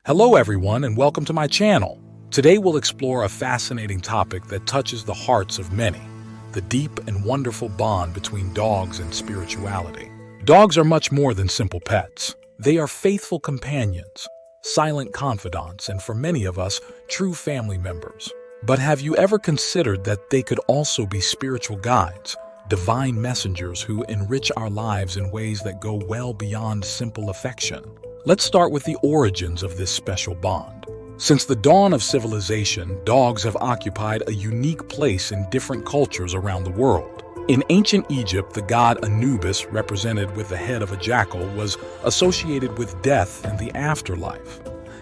Hello everyone and welcome to my channel. Today we'll explore a fascinating topic that touches the hearts of many, the deep and wonderful bond between dogs and spirituality. Dogs are much more than simple pets. They are faithful companions, silent confidants, and for many of us, true family members. But have you ever considered that they could also be spiritual guides, divine messengers who enrich our lives in ways that go well beyond simple affection? Let's start with the origins of this special bond. Since the dawn of civilization, dogs have occupied a unique place in different cultures around the world. In ancient Egypt, the god Anubis, represented with the head of a jackal, was associated with death and the afterlife,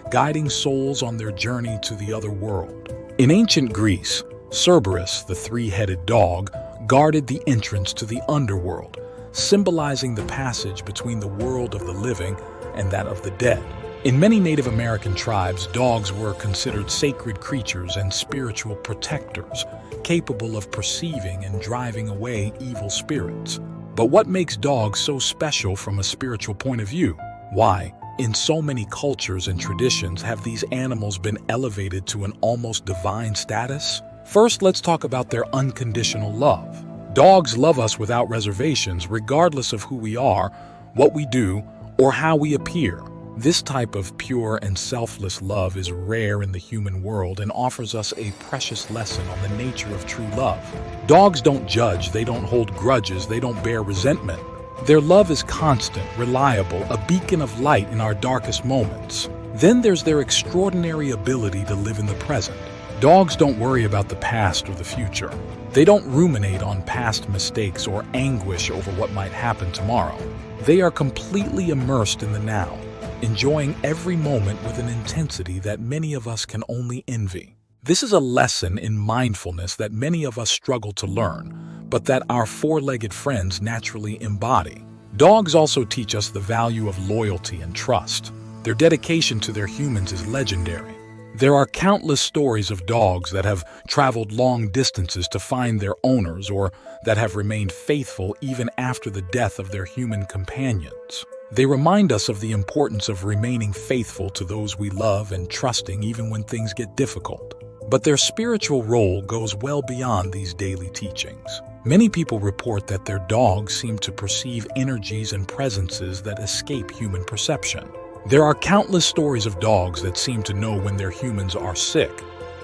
guiding souls on their journey to the other world. In ancient Greece, Cerberus, the three-headed dog, guarded the entrance to the underworld, symbolizing the passage between the world of the living and that of the dead. In many Native American tribes, dogs were considered sacred creatures and spiritual protectors, capable of perceiving and driving away evil spirits. But what makes dogs so special from a spiritual point of view? Why, in so many cultures and traditions, have these animals been elevated to an almost divine status? First, let's talk about their unconditional love. Dogs love us without reservations, regardless of who we are, what we do, or how we appear. This type of pure and selfless love is rare in the human world and offers us a precious lesson on the nature of true love. Dogs don't judge, they don't hold grudges, they don't bear resentment. Their love is constant, reliable, a beacon of light in our darkest moments. Then there's their extraordinary ability to live in the present. Dogs don't worry about the past or the future. They don't ruminate on past mistakes or anguish over what might happen tomorrow. They are completely immersed in the now, enjoying every moment with an intensity that many of us can only envy. This is a lesson in mindfulness that many of us struggle to learn, but that our four-legged friends naturally embody. Dogs also teach us the value of loyalty and trust. Their dedication to their humans is legendary. There are countless stories of dogs that have traveled long distances to find their owners or that have remained faithful even after the death of their human companions. They remind us of the importance of remaining faithful to those we love and trusting even when things get difficult. But their spiritual role goes well beyond these daily teachings. Many people report that their dogs seem to perceive energies and presences that escape human perception. There are countless stories of dogs that seem to know when their humans are sick,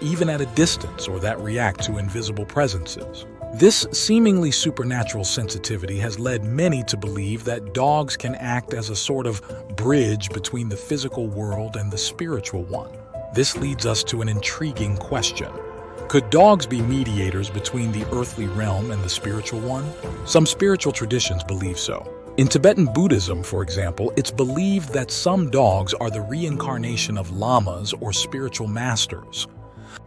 even at a distance, or that react to invisible presences. This seemingly supernatural sensitivity has led many to believe that dogs can act as a sort of bridge between the physical world and the spiritual one. This leads us to an intriguing question. Could dogs be mediators between the earthly realm and the spiritual one? Some spiritual traditions believe so. In Tibetan Buddhism, for example, it's believed that some dogs are the reincarnation of lamas or spiritual masters.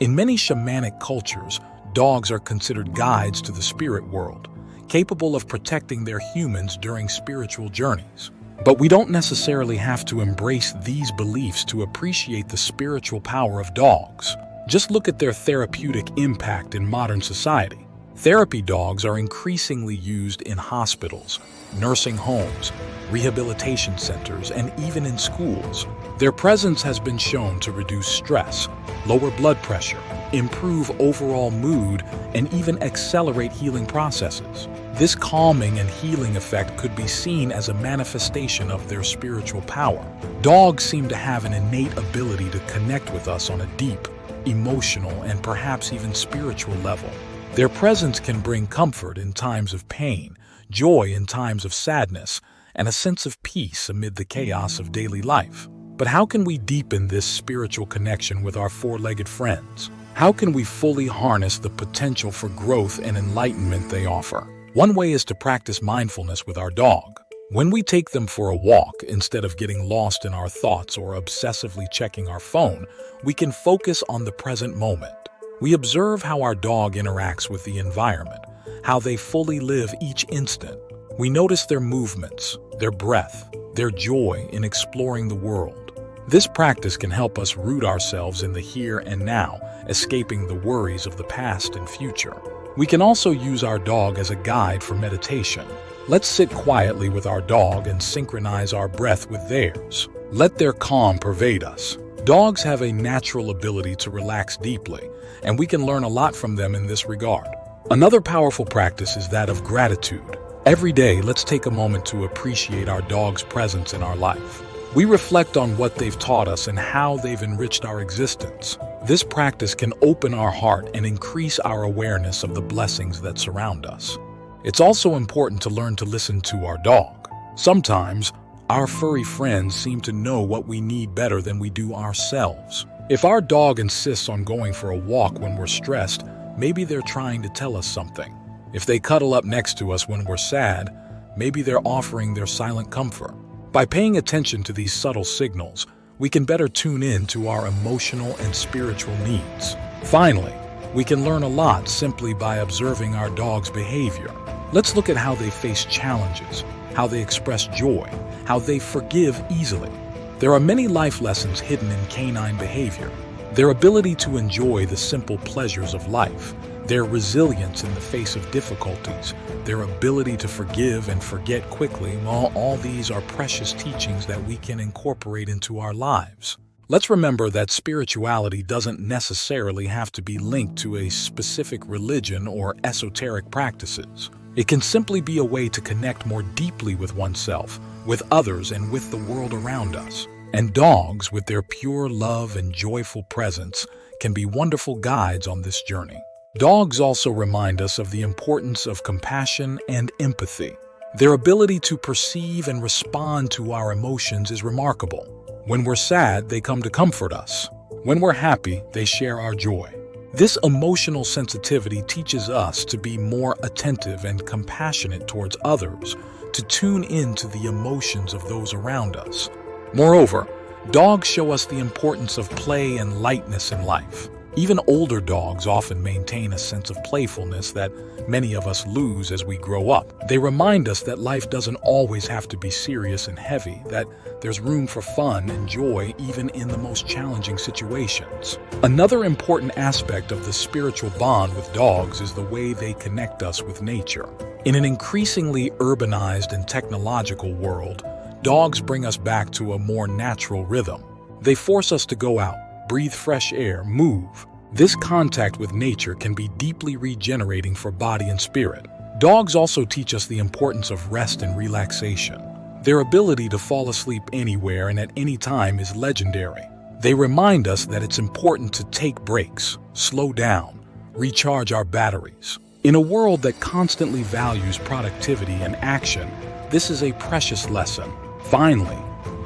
In many shamanic cultures, dogs are considered guides to the spirit world, capable of protecting their humans during spiritual journeys. But we don't necessarily have to embrace these beliefs to appreciate the spiritual power of dogs. Just look at their therapeutic impact in modern society. Therapy dogs are increasingly used in hospitals, nursing homes, rehabilitation centers, and even in schools. Their presence has been shown to reduce stress, lower blood pressure, improve overall mood, and even accelerate healing processes. This calming and healing effect could be seen as a manifestation of their spiritual power. Dogs seem to have an innate ability to connect with us on a deep, emotional, and perhaps even spiritual level. Their presence can bring comfort in times of pain, joy in times of sadness, and a sense of peace amid the chaos of daily life. But how can we deepen this spiritual connection with our four-legged friends? How can we fully harness the potential for growth and enlightenment they offer? One way is to practice mindfulness with our dog. When we take them for a walk, instead of getting lost in our thoughts or obsessively checking our phone, we can focus on the present moment. We observe how our dog interacts with the environment, how they fully live each instant. We notice their movements, their breath, their joy in exploring the world. This practice can help us root ourselves in the here and now, escaping the worries of the past and future. We can also use our dog as a guide for meditation. Let's sit quietly with our dog and synchronize our breath with theirs. Let their calm pervade us, Dogs have a natural ability to relax deeply, and we can learn a lot from them in this regard. Another powerful practice is that of gratitude. Every day, let's take a moment to appreciate our dog's presence in our life. We reflect on what they've taught us and how they've enriched our existence. This practice can open our heart and increase our awareness of the blessings that surround us. It's also important to learn to listen to our dog. Sometimes, our furry friends seem to know what we need better than we do ourselves. If our dog insists on going for a walk when we're stressed, maybe they're trying to tell us something. If they cuddle up next to us when we're sad, maybe they're offering their silent comfort. By paying attention to these subtle signals, we can better tune in to our emotional and spiritual needs. Finally, we can learn a lot simply by observing our dog's behavior. Let's look at how they face challenges, how they express joy, how they forgive easily. There are many life lessons hidden in canine behavior. Their ability to enjoy the simple pleasures of life, their resilience in the face of difficulties, their ability to forgive and forget quickly, well, all these are precious teachings that we can incorporate into our lives. Let's remember that spirituality doesn't necessarily have to be linked to a specific religion or esoteric practices. It can simply be a way to connect more deeply with oneself, with others, and with the world around us. And dogs, with their pure love and joyful presence, can be wonderful guides on this journey. Dogs also remind us of the importance of compassion and empathy. Their ability to perceive and respond to our emotions is remarkable. When we're sad, they come to comfort us. When we're happy, they share our joy. This emotional sensitivity teaches us to be more attentive and compassionate towards others, to tune into the emotions of those around us. Moreover, dogs show us the importance of play and lightness in life. Even older dogs often maintain a sense of playfulness that many of us lose as we grow up. They remind us that life doesn't always have to be serious and heavy, that there's room for fun and joy even in the most challenging situations. Another important aspect of the spiritual bond with dogs is the way they connect us with nature. In an increasingly urbanized and technological world, dogs bring us back to a more natural rhythm. They force us to go out, breathe fresh air, move. This contact with nature can be deeply regenerating for body and spirit. Dogs also teach us the importance of rest and relaxation. Their ability to fall asleep anywhere and at any time is legendary. They remind us that it's important to take breaks, slow down, recharge our batteries. In a world that constantly values productivity and action, this is a precious lesson. Finally,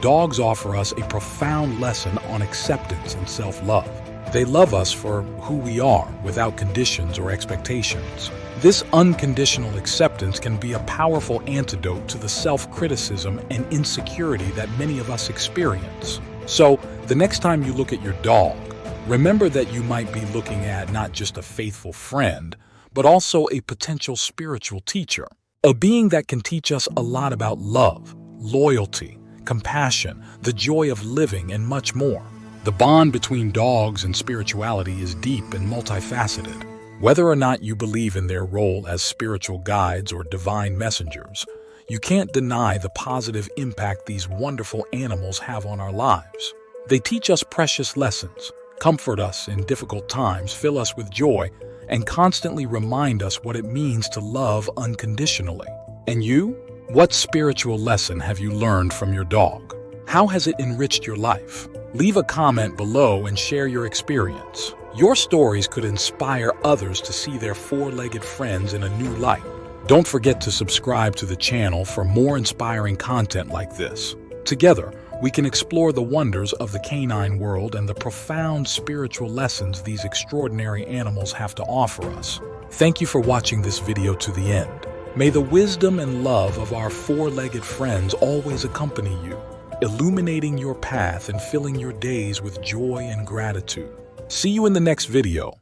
dogs offer us a profound lesson on acceptance and self-love. They love us for who we are without conditions or expectations. This unconditional acceptance can be a powerful antidote to the self-criticism and insecurity that many of us experience. So, the next time you look at your dog, remember that you might be looking at not just a faithful friend, but also a potential spiritual teacher. A being that can teach us a lot about love, loyalty, compassion, the joy of living, and much more. The bond between dogs and spirituality is deep and multifaceted. Whether or not you believe in their role as spiritual guides or divine messengers, you can't deny the positive impact these wonderful animals have on our lives. They teach us precious lessons, comfort us in difficult times, fill us with joy, and constantly remind us what it means to love unconditionally. And you? What spiritual lesson have you learned from your dog? How has it enriched your life? Leave a comment below and share your experience. Your stories could inspire others to see their four-legged friends in a new light. Don't forget to subscribe to the channel for more inspiring content like this. Together, we can explore the wonders of the canine world and the profound spiritual lessons these extraordinary animals have to offer us. Thank you for watching this video to the end. May the wisdom and love of our four-legged friends always accompany you, illuminating your path and filling your days with joy and gratitude. See you in the next video.